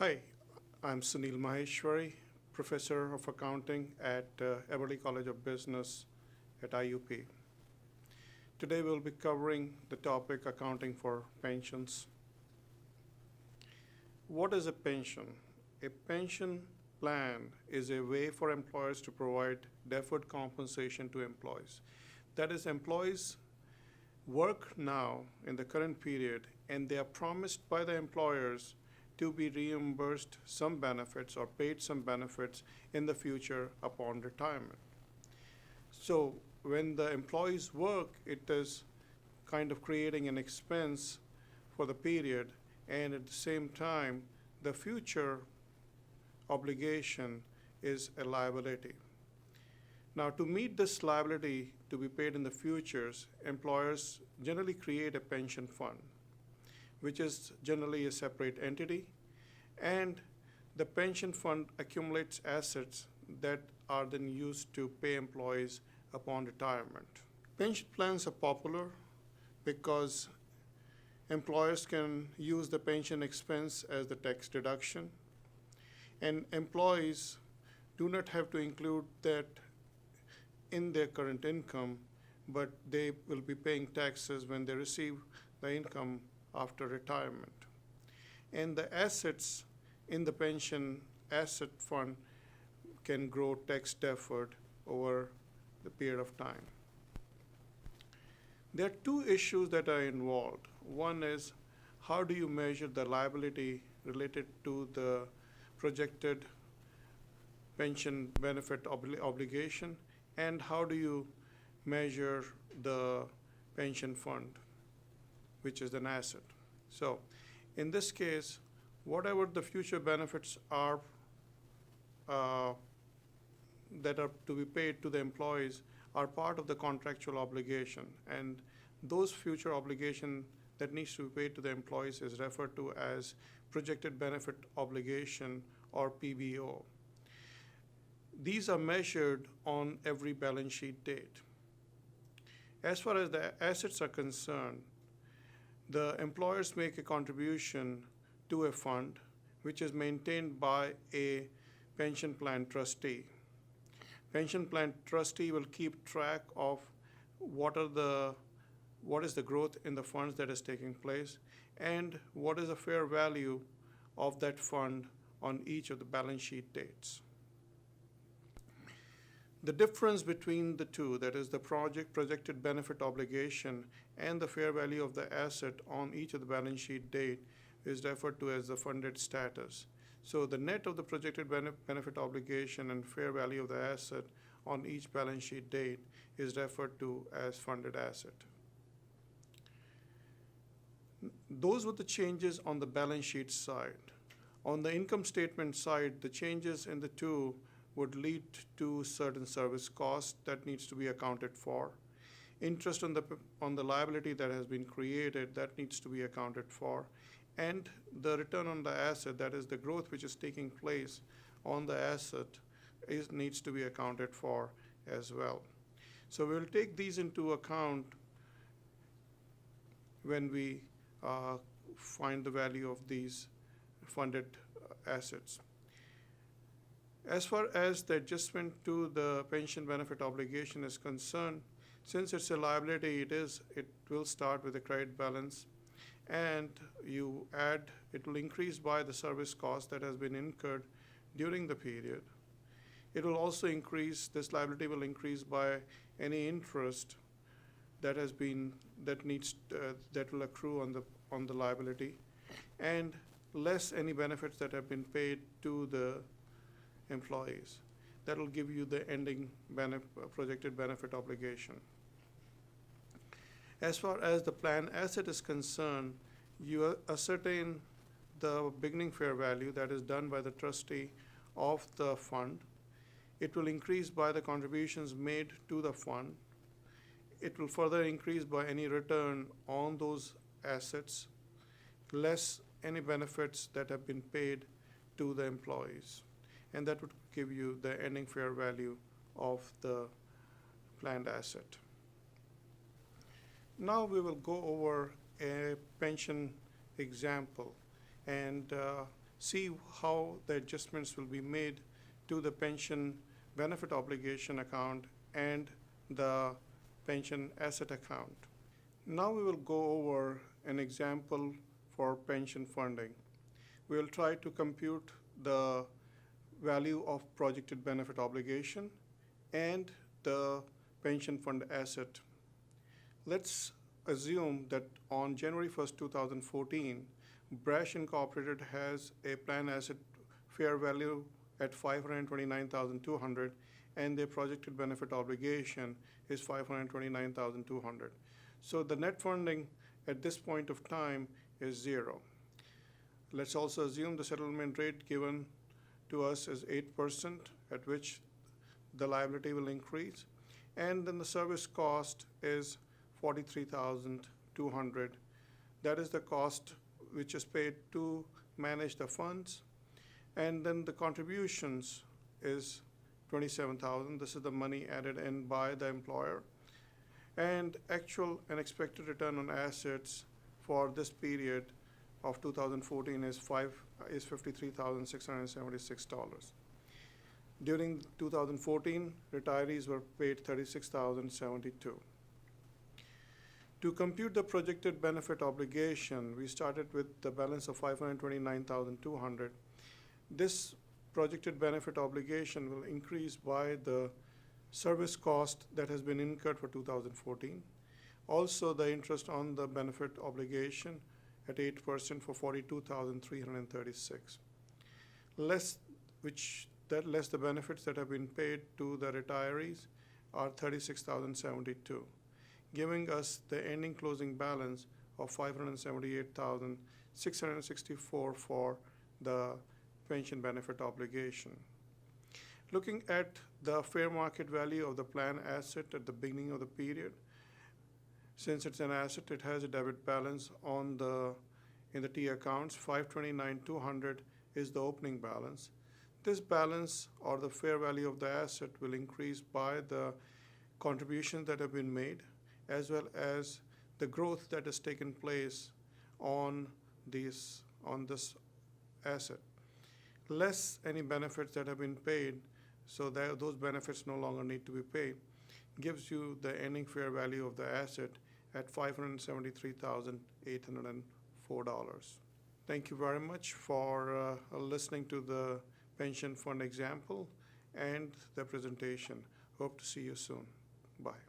Hi, I'm Suneel Maheshwari, Professor of Accounting at Everly College of Business at IUP. Today we'll be covering the topic accounting for pensions. What is a pension? A pension plan is a way for employers to provide deferred compensation to employees. That is, employees work now in the current period and they are promised by the employers to be reimbursed some benefits or paid some benefits in the future upon retirement. So when the employees work, it is kind of creating an expense for the period, and at the same time, the future obligation is a liability. Now, to meet this liability to be paid in the futures, employers generally create a pension fund, which is generally a separate entity, and the pension fund accumulates assets that are then used to pay employees upon retirement. Pension plans are popular because employers can use the pension expense as the tax deduction, and employees do not have to include that in their current income, but they will be paying taxes when they receive the income after retirement. And the assets in the pension asset fund can grow tax deferred over the period of time. There are two issues that are involved. One is, how do you measure the liability related to the projected pension benefit obligation, and how do you measure the pension fund, which is an asset? So in this case, whatever the future benefits are that are to be paid to the employees are part of the contractual obligation, and those future obligation that needs to be paid to the employees is referred to as projected benefit obligation, or PBO. These are measured on every balance sheet date. As far as the assets are concerned, the employers make a contribution to a fund which is maintained by a pension plan trustee. Pension plan trustee will keep track of what is the growth in the funds that is taking place, and what is the fair value of that fund on each of the balance sheet dates. The difference between the two, that is the projected benefit obligation and the fair value of the asset on each of the balance sheet date, is referred to as the funded status. So the net of the projected benefit obligation and fair value of the asset on each balance sheet date is referred to as funded asset. Those were the changes on the balance sheet side. On the income statement side, the changes in the two would lead to certain service costs that needs to be accounted for. Interest on the liability that has been created, that needs to be accounted for. And the return on the asset, that is the growth which is taking place on the asset, needs to be accounted for as well. So we'll take these into account when we find the value of these funded assets. As far as the adjustment to the pension benefit obligation is concerned, since it's a liability, it will start with a credit balance, and it will increase by the service cost that has been incurred during the period. It will also increase, this liability will increase by any interest that will accrue on the liability, and less any benefits that have been paid to the employees. That will give you the ending projected benefit obligation. As far as the plan asset is concerned, you ascertain the beginning fair value that is done by the trustee of the fund. It will increase by the contributions made to the fund. It will further increase by any return on those assets, less any benefits that have been paid to the employees. And that would give you the ending fair value of the planned asset. Now we will go over a pension example and see how the adjustments will be made to the pension benefit obligation account and the pension asset account. Now we will go over an example for pension funding. We will try to compute the value of projected benefit obligation and the pension fund asset. Let's assume that on January 1st, 2014, Brash Incorporated has a plan asset fair value at $529,200 and their projected benefit obligation is $529,200. So the net funding at this point of time is 0. Let's also assume the settlement rate given to us is 8%, at which the liability will increase. And then the service cost is $43,200. That is the cost which is paid to manage the funds. And then the contributions is $27,000. This is the money added in by the employer. And actual and expected return on assets for this period of 2014 is $53,676. During 2014, retirees were paid $36,072. To compute the projected benefit obligation, we started with the balance of $529,200. This projected benefit obligation will increase by the service cost that has been incurred for 2014. Also, the interest on the benefit obligation at 8% for $42,336. Less the benefits that have been paid to the retirees are $36,072, giving us the ending closing balance of $578,664 for the pension benefit obligation. Looking at the fair market value of the plan asset at the beginning of the period, since it's an asset, it has a debit balance in the T accounts. $529,200 is the opening balance. This balance, or the fair value of the asset, will increase by the contributions that have been made, as well as the growth that has taken place on this asset, less any benefits that have been paid, so that those benefits no longer need to be paid, gives you the ending fair value of the asset at $573,804. Thank you very much for listening to the pension fund example and the presentation. Hope to see you soon. Bye.